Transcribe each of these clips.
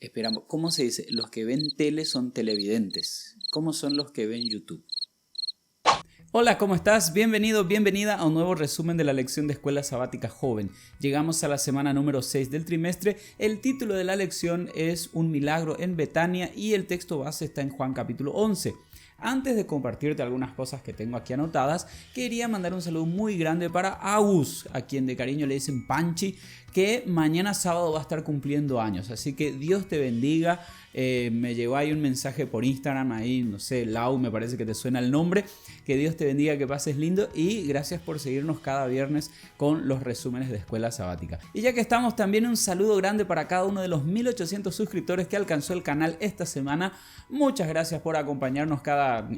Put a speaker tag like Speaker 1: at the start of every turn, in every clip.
Speaker 1: Esperamos, ¿cómo se dice? Los que ven tele son televidentes. ¿Cómo son los que ven YouTube? Hola, ¿cómo estás? Bienvenido, bienvenida a un nuevo resumen de la lección de Escuela Sabática Joven. Llegamos a la semana número 6 del trimestre. El título de la lección es Un milagro en Betania y el texto base está en Juan capítulo 11. Antes de compartirte algunas cosas que tengo aquí anotadas, quería mandar un saludo muy grande para Agus, a quien de cariño le dicen Panchi, que mañana sábado va a estar cumpliendo años. Así que Dios te bendiga. Me llegó ahí un mensaje por Instagram, ahí no sé, Lau, me parece que te suena el nombre. Que Dios te bendiga, que pases lindo y gracias por seguirnos cada viernes con los resúmenes de Escuela Sabática. Y ya que estamos, también un saludo grande para cada uno de los 1800 suscriptores que alcanzó el canal esta semana. Muchas gracias por acompañarnos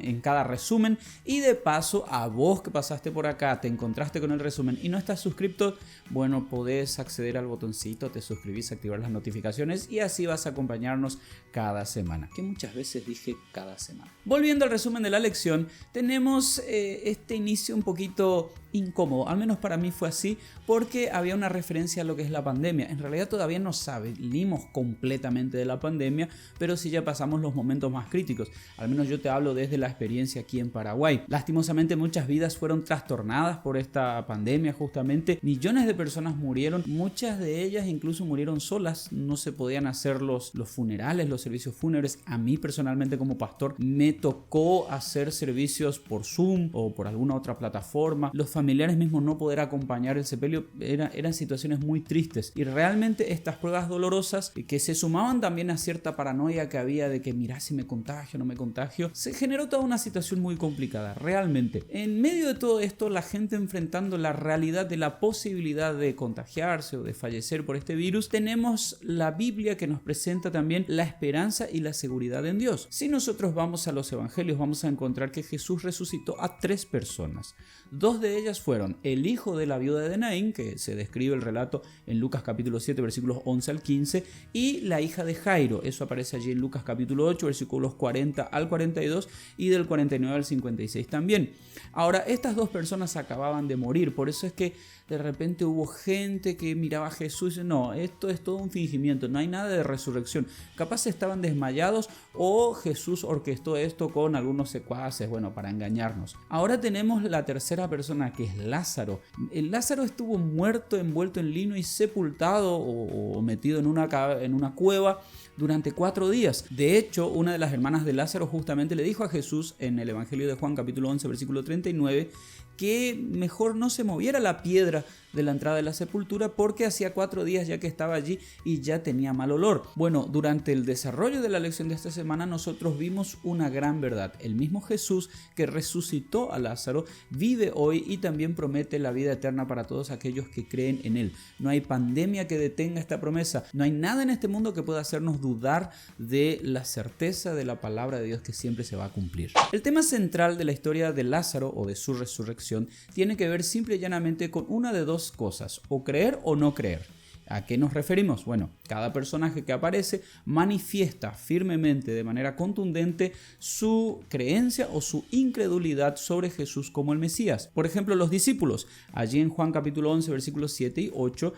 Speaker 1: en cada resumen y de paso a vos que pasaste por acá, te encontraste con el resumen y no estás suscrito, bueno, podés acceder al botoncito, te suscribís, activar las notificaciones y así vas a acompañarnos cada semana, que muchas veces dije cada semana. Volviendo al resumen de la lección, tenemos este inicio un poquito incómodo, al menos para mí fue así, porque había una referencia a lo que es la pandemia. En realidad todavía no salimos completamente de la pandemia, pero sí ya pasamos los momentos más críticos. Al menos yo te hablo desde la experiencia aquí en Paraguay. Lastimosamente muchas vidas fueron trastornadas por esta pandemia justamente. Millones de personas murieron, muchas de ellas incluso murieron solas. No se podían hacer los funerales, los servicios fúnebres. A mí personalmente como pastor me tocó hacer servicios por Zoom o por alguna otra plataforma. Los familiares mismos no poder acompañar el sepelio eran situaciones muy tristes y realmente estas pruebas dolorosas que se sumaban también a cierta paranoia que había de que mirá si me contagio o no me contagio, se generó toda una situación muy complicada realmente. En medio de todo esto, la gente enfrentando la realidad de la posibilidad de contagiarse o de fallecer por este virus, tenemos la Biblia que nos presenta también la esperanza y la seguridad en Dios. Si nosotros vamos a los evangelios, vamos a encontrar que Jesús resucitó a 3 personas. 2 de ellas fueron el hijo de la viuda de Naín, que se describe el relato en Lucas capítulo 7 versículos 11 al 15, y la hija de Jairo, eso aparece allí en Lucas capítulo 8 versículos 40 al 42 y del 49 al 56 también. Ahora, estas 2 personas acababan de morir, por eso es que de repente hubo gente que miraba a Jesús y dice, no, esto es todo un fingimiento, no hay nada de resurrección. Capaz estaban desmayados o Jesús orquestó esto con algunos secuaces, bueno, para engañarnos. Ahora tenemos la tercera persona, que es Lázaro. El Lázaro estuvo muerto, envuelto en lino y sepultado o metido en una cueva durante 4 días. De hecho, una de las hermanas de Lázaro justamente le dijo a Jesús en el Evangelio de Juan capítulo 11 versículo 39 que mejor no se moviera la piedra de la entrada de la sepultura porque hacía 4 días ya que estaba allí y ya tenía mal olor. Bueno, durante el desarrollo de la lección de esta semana nosotros vimos una gran verdad. El mismo Jesús que resucitó a Lázaro vive hoy y también promete la vida eterna para todos aquellos que creen en él. No hay pandemia que detenga esta promesa. No hay nada en este mundo que pueda hacernos dudar de la certeza de la palabra de Dios que siempre se va a cumplir. El tema central de la historia de Lázaro o de su resurrección tiene que ver simple y llanamente con una de 2 cosas, o creer o no creer. ¿A qué nos referimos? Bueno, cada personaje que aparece manifiesta firmemente, de manera contundente, su creencia o su incredulidad sobre Jesús como el Mesías. Por ejemplo, los discípulos, allí en Juan capítulo 11, versículos 7 y 8,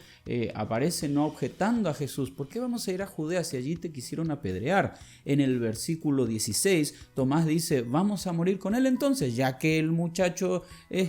Speaker 1: aparecen no objetando a Jesús. ¿Por qué vamos a ir a Judea si allí te quisieron apedrear? En el versículo 16, Tomás dice, vamos a morir con él entonces, ya que el muchacho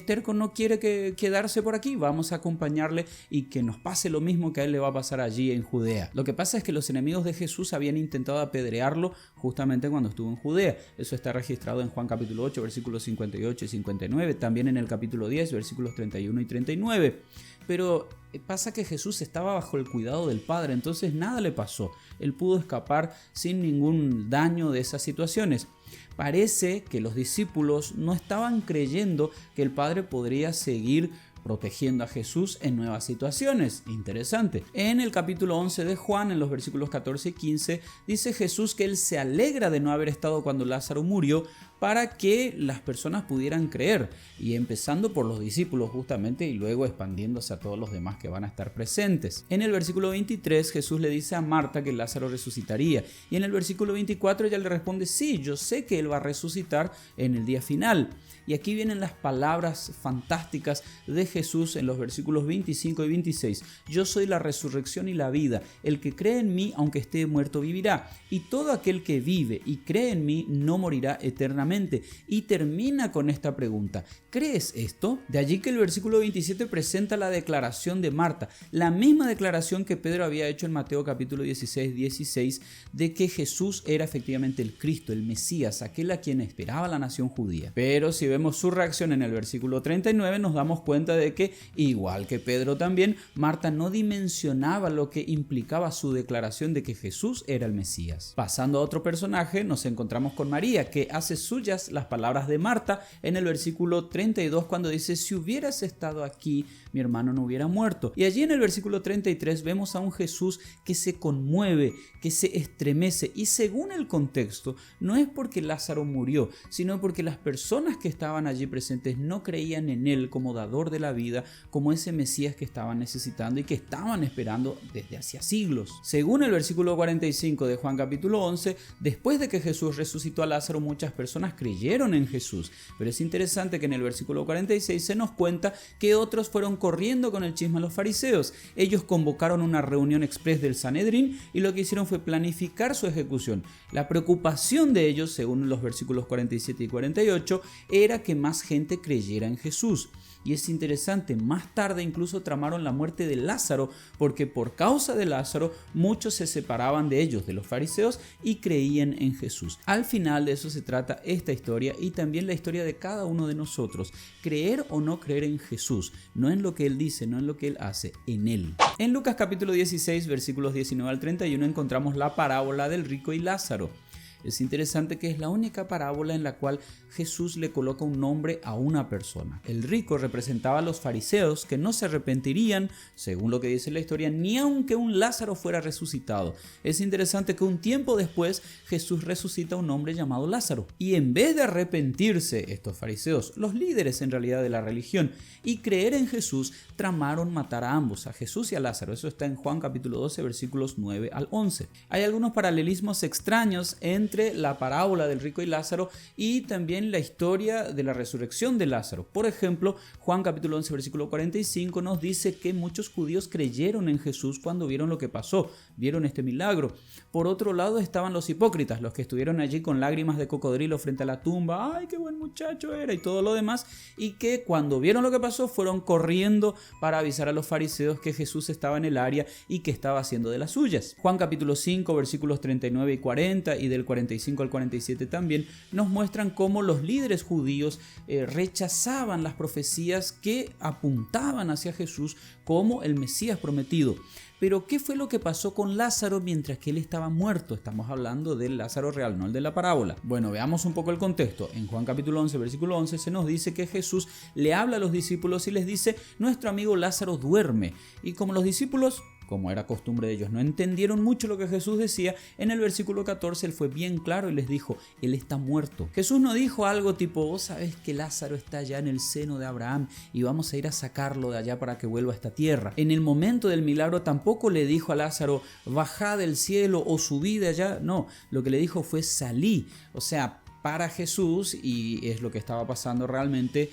Speaker 1: terco no quiere quedarse por aquí, vamos a acompañarle y que nos pase lo mismo que a él le va a pasar allí en Judea. Lo que pasa es que los enemigos de Jesús habían intentado apedrearlo justamente cuando estuvo en Judea. Eso está registrado en Juan capítulo 8, versículos 58 y 59, también en el capítulo 10, versículos 31 y 39. Pero pasa que Jesús estaba bajo el cuidado del Padre, entonces nada le pasó. Él pudo escapar sin ningún daño de esas situaciones. Parece que los discípulos no estaban creyendo que el Padre podría seguir protegiendo a Jesús en nuevas situaciones. Interesante. En el capítulo 11 de Juan, en los versículos 14 y 15, dice Jesús que él se alegra de no haber estado cuando Lázaro murió para que las personas pudieran creer, y empezando por los discípulos justamente y luego expandiéndose a todos los demás que van a estar presentes. En el versículo 23 Jesús le dice a Marta que Lázaro resucitaría, y en el versículo 24 ella le responde: sí, yo sé que él va a resucitar en el día final. Y aquí vienen las palabras fantásticas de Jesús en los versículos 25 y 26. Yo soy la resurrección y la vida. El que cree en mí, aunque esté muerto, vivirá. Y todo aquel que vive y cree en mí no morirá eternamente. Y termina con esta pregunta: ¿crees esto? De allí que el versículo 27 presenta la declaración de Marta, la misma declaración que Pedro había hecho en Mateo capítulo 16 de que Jesús era efectivamente el Cristo, el Mesías, aquel a quien esperaba la nación judía. Pero si vemos su reacción en el versículo 39, nos damos cuenta de que, igual que Pedro también, Marta no dimensionaba lo que implicaba su declaración de que Jesús era el Mesías. Pasando a otro personaje, nos encontramos con María, que hace suyas las palabras de Marta en el versículo 32 cuando dice: si hubieras estado aquí, mi hermano no hubiera muerto. Y allí en el versículo 33 vemos a un Jesús que se conmueve, que se estremece, y según el contexto, no es porque Lázaro murió, sino porque las personas que estaban allí presentes no creían en él como dador de la vida, como ese Mesías que estaban necesitando y que estaban esperando desde hacía siglos. Según el versículo 45 de Juan capítulo 11, después de que Jesús resucitó a Lázaro, muchas personas creyeron en Jesús, pero es interesante que en el versículo 46 se nos cuenta que otros fueron corriendo con el chisme a los fariseos. Ellos convocaron una reunión express del Sanedrín y lo que hicieron fue planificar su ejecución. La preocupación de ellos, según los versículos 47 y 48, era que más gente creyera en Jesús. Y es interesante, más tarde incluso tramaron la muerte de Lázaro, porque por causa de Lázaro muchos se separaban de ellos, de los fariseos, y creían en Jesús. Al final de eso se trata esta historia, y también la historia de cada uno de nosotros: creer o no creer en Jesús, no en lo que Él dice, no en lo que Él hace, en Él. En Lucas capítulo 16, versículos 19 al 31 encontramos la parábola del rico y Lázaro. Es interesante que es la única parábola en la cual Jesús le coloca un nombre a una persona. El rico representaba a los fariseos, que no se arrepentirían, según lo que dice la historia, ni aunque un Lázaro fuera resucitado. Es interesante que un tiempo después Jesús resucita a un hombre llamado Lázaro. Y en vez de arrepentirse estos fariseos, los líderes en realidad de la religión, y creer en Jesús, tramaron matar a ambos, a Jesús y a Lázaro. Eso está en Juan capítulo 12, versículos 9 al 11. Hay algunos paralelismos extraños entre la parábola del rico y Lázaro y también la historia de la resurrección de Lázaro. Por ejemplo, Juan capítulo 11 versículo 45 nos dice que muchos judíos creyeron en Jesús cuando vieron lo que pasó, vieron este milagro. Por otro lado estaban los hipócritas, los que estuvieron allí con lágrimas de cocodrilo frente a la tumba: ¡ay, qué buen muchacho era! Y todo lo demás, y que cuando vieron lo que pasó fueron corriendo para avisar a los fariseos que Jesús estaba en el área y que estaba haciendo de las suyas. Juan capítulo 5 versículos 39 y 40 y del 45 al 47 también nos muestran cómo los líderes judíos rechazaban las profecías que apuntaban hacia Jesús como el Mesías prometido. Pero ¿qué fue lo que pasó con Lázaro mientras que él estaba muerto? Estamos hablando del Lázaro real, no el de la parábola. Bueno, veamos un poco el contexto. En Juan capítulo 11, versículo 11 se nos dice que Jesús le habla a los discípulos y les dice: nuestro amigo Lázaro duerme. Y como los discípulos, como era costumbre de ellos, no entendieron mucho lo que Jesús decía, en el versículo 14 él fue bien claro y les dijo: él está muerto. Jesús no dijo algo tipo: vos sabés que Lázaro está allá en el seno de Abraham y vamos a ir a sacarlo de allá para que vuelva a esta tierra. En el momento del milagro tampoco le dijo a Lázaro: bajá del cielo o subí de allá. No, lo que le dijo fue: salí. O sea, para Jesús, y es lo que estaba pasando realmente,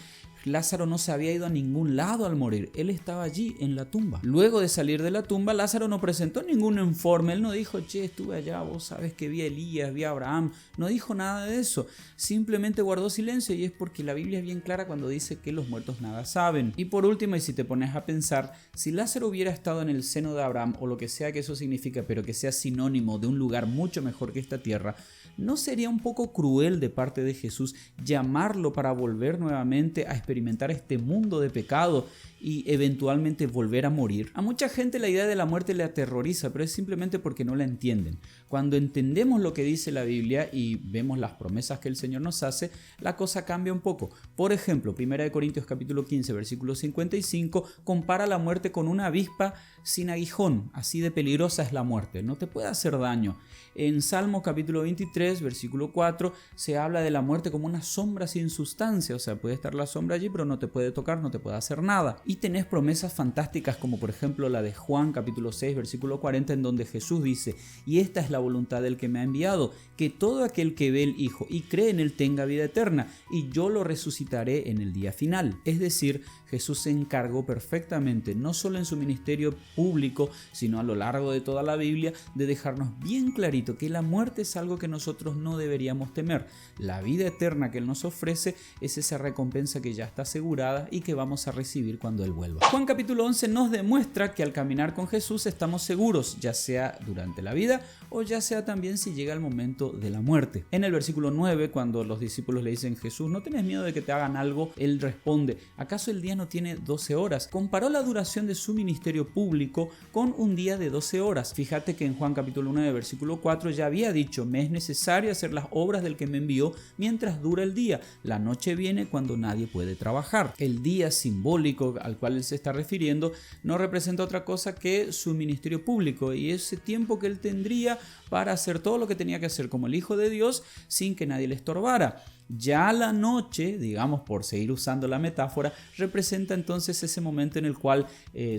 Speaker 1: Lázaro no se había ido a ningún lado al morir, él estaba allí en la tumba. Luego de salir de la tumba, Lázaro no presentó ningún informe, él no dijo: che, estuve allá, vos sabes que vi a Elías, vi a Abraham, no dijo nada de eso, simplemente guardó silencio, y es porque la Biblia es bien clara cuando dice que los muertos nada saben. Y por último, y si te pones a pensar, si Lázaro hubiera estado en el seno de Abraham, o lo que sea que eso significa, pero que sea sinónimo de un lugar mucho mejor que esta tierra, ¿no sería un poco cruel de parte de Jesús llamarlo para volver nuevamente a esperar experimentar este mundo de pecado y eventualmente volver a morir. A mucha gente la idea de la muerte le aterroriza, pero es simplemente porque no la entienden. Cuando entendemos lo que dice la Biblia y vemos las promesas que el Señor nos hace, la cosa cambia un poco. Por ejemplo, 1 Corintios capítulo 15, versículo 55, compara la muerte con una avispa sin aguijón. Así de peligrosa es la muerte, no te puede hacer daño. En Salmos capítulo 23, versículo 4, se habla de la muerte como una sombra sin sustancia, o sea, puede estar la sombra allí, pero no te puede tocar, no te puede hacer nada. Y tenés promesas fantásticas como por ejemplo la de Juan capítulo 6, versículo 40, en donde Jesús dice: y esta es la voluntad del que me ha enviado, que todo aquel que ve el Hijo y cree en él tenga vida eterna, y yo lo resucitaré en el día final. Es decir, Jesús se encargó perfectamente, no solo en su ministerio público, sino a lo largo de toda la Biblia, de dejarnos bien clarito que la muerte es algo que nosotros no deberíamos temer. La vida eterna que Él nos ofrece es esa recompensa que ya está asegurada y que vamos a recibir cuando Él vuelva. Juan capítulo 11 nos demuestra que al caminar con Jesús estamos seguros, ya sea durante la vida o ya sea también si llega el momento de la muerte. En el versículo 9, cuando los discípulos le dicen: Jesús, ¿no tenés miedo de que te hagan algo? Él responde: ¿acaso el día no tiene 12 horas? Comparó la duración de su ministerio público con un día de 12 horas. Fíjate que en Juan capítulo 9, versículo 4 ya había dicho: me es necesario hacer las obras del que me envió mientras dura el día. La noche viene cuando nadie puede trabajar. El día simbólico al cual él se está refiriendo no representa otra cosa que su ministerio público y ese tiempo que él tendría para hacer todo lo que tenía que hacer como el Hijo de Dios sin que nadie le estorbara. Ya la noche, digamos, por seguir usando la metáfora, representa entonces ese momento en el cual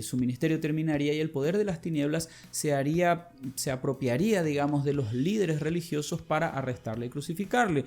Speaker 1: su ministerio terminaría y el poder de las tinieblas se apropiaría, digamos, de los líderes religiosos para arrestarle y crucificarle,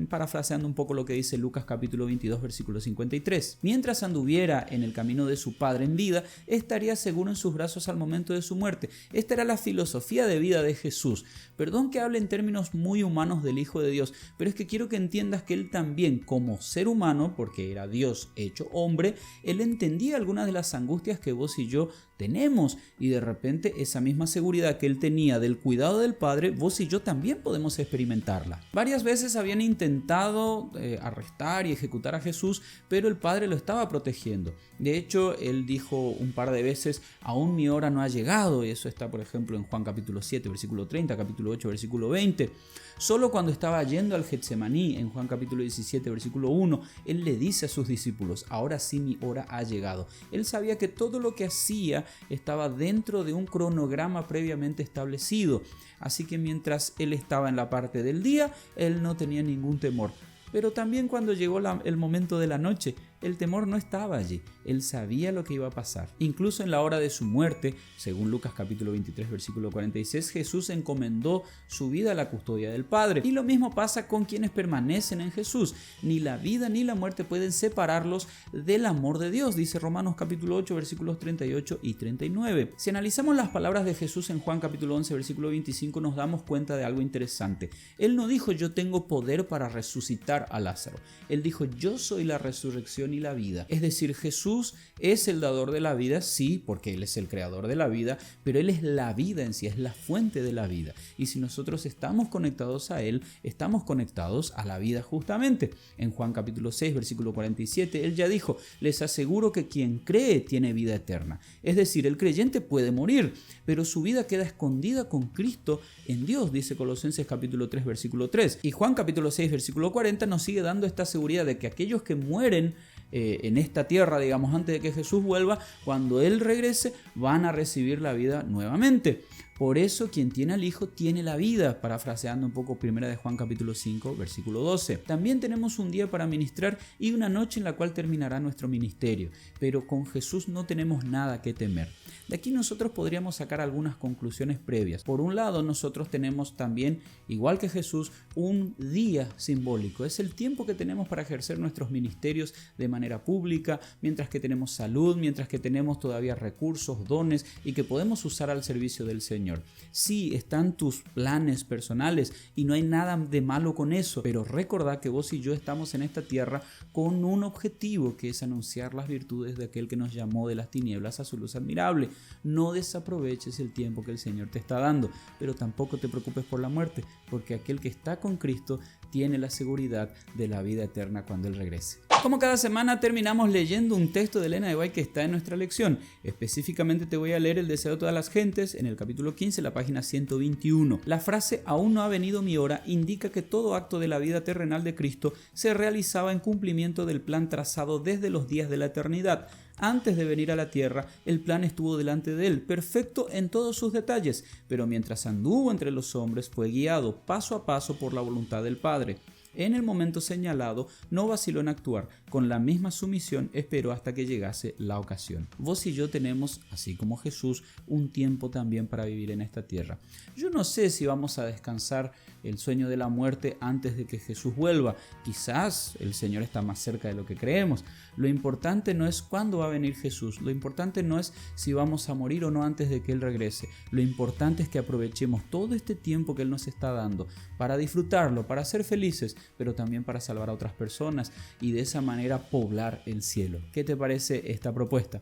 Speaker 1: parafraseando un poco lo que dice Lucas capítulo 22, versículo 53. Mientras anduviera en el camino de su Padre en vida, estaría seguro en sus brazos al momento de su muerte. Esta era la filosofía de vida de Jesús. Perdón que hable en términos muy humanos del Hijo de Dios, pero es que quiero que entiendas que él también, como ser humano, porque era Dios hecho hombre, él entendía algunas de las angustias que vos y yo tenemos, y de repente esa misma seguridad que él tenía del cuidado del Padre, vos y yo también podemos experimentarla. Varias veces habían intentado arrestar y ejecutar a Jesús, pero el Padre lo estaba protegiendo. De hecho, él dijo un par de veces: aún mi hora no ha llegado, y eso está por ejemplo en Juan capítulo 7, versículo 30, capítulo 8, versículo 20. Solo cuando estaba yendo al Getsemaní, en Juan capítulo 17, versículo 1, él le dice a sus discípulos: ahora sí mi hora ha llegado. Él sabía que todo lo que hacía estaba dentro de un cronograma previamente establecido, así que mientras él estaba en la parte del día, él no tenía ningún temor. Pero también cuando llegó el momento de la noche, el temor no estaba allí, él sabía lo que iba a pasar. Incluso en la hora de su muerte, según Lucas capítulo 23, versículo 46, Jesús encomendó su vida a la custodia del Padre. Y lo mismo pasa con quienes permanecen en Jesús. Ni la vida ni la muerte pueden separarlos del amor de Dios, dice Romanos capítulo 8, versículos 38 y 39. Si analizamos las palabras de Jesús en Juan capítulo 11, versículo 25, nos damos cuenta de algo interesante. Él no dijo: yo tengo poder para resucitar a Lázaro. Él dijo: yo soy la resurrección y la vida. Es decir, Jesús es el dador de la vida, sí, porque Él es el creador de la vida, pero Él es la vida en sí, es la fuente de la vida. Y si nosotros estamos conectados a Él, estamos conectados a la vida justamente. En Juan capítulo 6, versículo 47, Él ya dijo: les aseguro que quien cree tiene vida eterna. Es decir, el creyente puede morir, pero su vida queda escondida con Cristo en Dios, dice Colosenses capítulo 3, versículo 3. Y Juan capítulo 6, versículo 40 nos sigue dando esta seguridad de que aquellos que mueren en esta tierra, digamos, antes de que Jesús vuelva, cuando Él regrese, van a recibir la vida nuevamente. Por eso quien tiene al Hijo tiene la vida, parafraseando un poco 1 de Juan capítulo 5, versículo 12. También tenemos un día para ministrar y una noche en la cual terminará nuestro ministerio, pero con Jesús no tenemos nada que temer. De aquí nosotros podríamos sacar algunas conclusiones previas. Por un lado, nosotros tenemos también, igual que Jesús, un día simbólico. Es el tiempo que tenemos para ejercer nuestros ministerios de manera pública, mientras que tenemos salud, mientras que tenemos todavía recursos, dones y que podemos usar al servicio del Señor. Sí, están tus planes personales y no hay nada de malo con eso, pero recordad que vos y yo estamos en esta tierra con un objetivo, que es anunciar las virtudes de aquel que nos llamó de las tinieblas a su luz admirable. No desaproveches el tiempo que el Señor te está dando, pero tampoco te preocupes por la muerte, porque aquel que está con Cristo tiene la seguridad de la vida eterna cuando Él regrese. Como cada semana terminamos leyendo un texto de Elena de White que está en nuestra lección. Específicamente te voy a leer el deseo de todas las gentes en el capítulo 15, la página 121. La frase "aún no ha venido mi hora" indica que todo acto de la vida terrenal de Cristo se realizaba en cumplimiento del plan trazado desde los días de la eternidad. Antes de venir a la tierra, el plan estuvo delante de él, perfecto en todos sus detalles, pero mientras anduvo entre los hombres fue guiado paso a paso por la voluntad del Padre. En el momento señalado, no vaciló en actuar, con la misma sumisión esperó hasta que llegase la ocasión. Vos y yo tenemos, así como Jesús, un tiempo también para vivir en esta tierra. Yo no sé si vamos a descansar el sueño de la muerte antes de que Jesús vuelva. Quizás el Señor está más cerca de lo que creemos. Lo importante no es cuándo va a venir Jesús, lo importante no es si vamos a morir o no antes de que Él regrese. Lo importante es que aprovechemos todo este tiempo que Él nos está dando para disfrutarlo, para ser felices, pero también para salvar a otras personas y de esa manera poblar el cielo. ¿Qué te parece esta propuesta?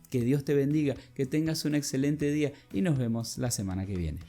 Speaker 1: Que Dios te bendiga, que tengas un excelente día y nos vemos la semana que viene.